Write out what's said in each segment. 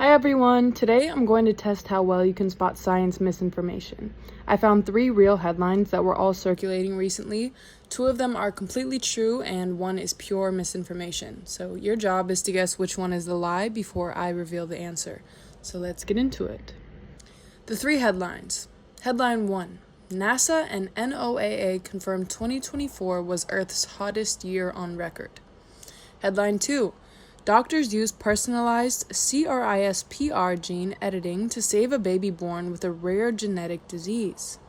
Hi everyone! Today I'm going to test how well you can spot science misinformation. I found 3 real headlines that were all circulating recently. 2 of them are completely true and 1 is pure misinformation. So your job is to guess which one is the lie before I reveal the answer. So let's get into it. The 3 headlines. Headline 1. NASA and NOAA confirmed 2024 was Earth's hottest year on record. Headline 2. Doctors use personalized CRISPR gene editing to save a baby born with a rare genetic disease.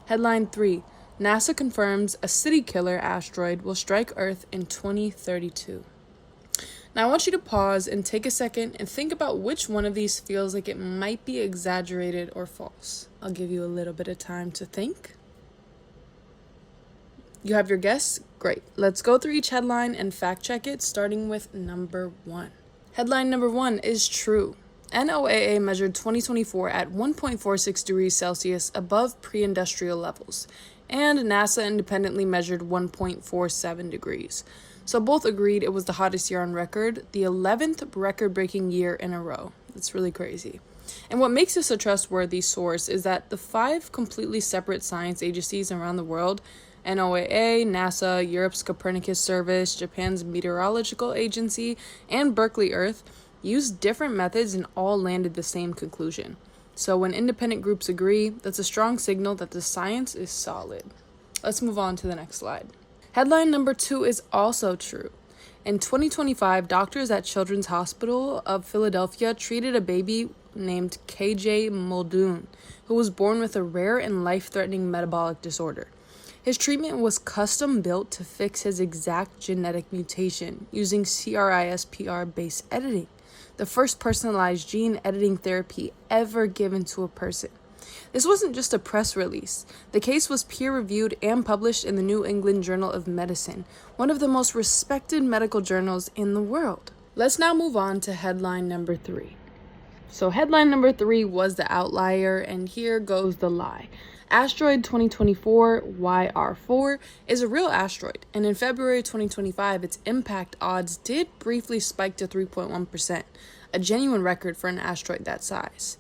Headline 3. NASA confirms a city killer asteroid will strike Earth in 2032. Now I want you to pause and take a second and think about which one of these feels like it might be exaggerated or false. I'll give you a little bit of time to think. You have your guess? Great. Let's go through each headline and fact check it, starting with number 1. Headline number 1 is true. NOAA measured 2024 at 1.46 degrees Celsius above pre-industrial levels, and NASA independently measured 1.47 degrees. So both agreed it was the hottest year on record, the 11th record-breaking year in a row. That's really crazy. And what makes this a trustworthy source is that the 5 completely separate science agencies around the world, NOAA, NASA, Europe's Copernicus Service, Japan's Meteorological Agency, and Berkeley Earth, used different methods and all landed the same conclusion. So when independent groups agree, that's a strong signal that the science is solid. Let's move on to the next slide. Headline number 2 is also true. In 2025, doctors at Children's Hospital of Philadelphia treated a baby named KJ Muldoon, who was born with a rare and life-threatening metabolic disorder. His treatment was custom-built to fix his exact genetic mutation using CRISPR-based editing, the first personalized gene editing therapy ever given to a person. This wasn't just a press release. The case was peer-reviewed and published in the New England Journal of Medicine, one of the most respected medical journals in the world. Let's now move on to headline number 3. So headline number 3 was the outlier, and here goes the lie. Asteroid 2024 YR4 is a real asteroid, and in February 2025, its impact odds did briefly spike to 3.1%, a genuine record for an asteroid that size.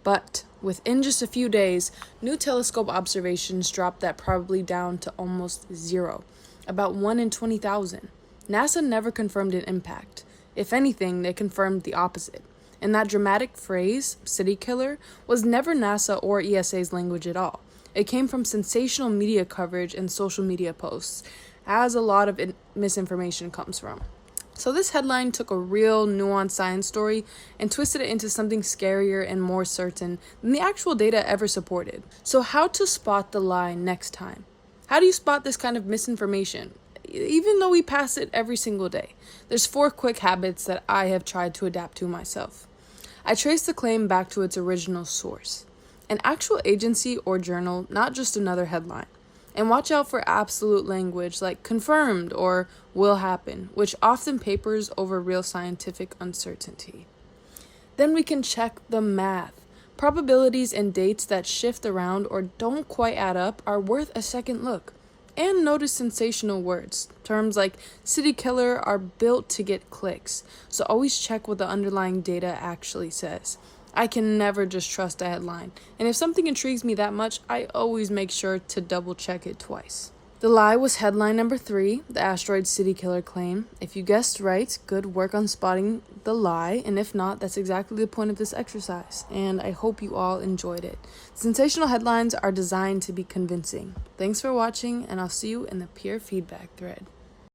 But within just a few days, new telescope observations dropped that probably down to almost 0, about 1 in 20,000. NASA never confirmed an impact. If anything, they confirmed the opposite. And that dramatic phrase, city killer, was never NASA or ESA's language at all. It came from sensational media coverage and social media posts, as a lot of misinformation comes from. So this headline took a real nuanced science story and twisted it into something scarier and more certain than the actual data ever supported. So how to spot the lie next time? How do you spot this kind of misinformation? Even though we pass it every single day, there's 4 quick habits that I have tried to adapt to myself. I trace the claim back to its original source, an actual agency or journal, not just another headline. And watch out for absolute language like confirmed or will happen, which often papers over real scientific uncertainty. Then we can check the math. Probabilities and dates that shift around or don't quite add up are worth a second look. And notice sensational words. Terms like city killer are built to get clicks, so always check what the underlying data actually says. I can never just trust a headline, and if something intrigues me that much, I always make sure to double check it twice. The lie was headline number 3, the asteroid city killer claim. If you guessed right, good work on spotting the lie, and if not, that's exactly the point of this exercise, and I hope you all enjoyed it. Sensational headlines are designed to be convincing. Thanks for watching, and I'll see you in the peer feedback thread.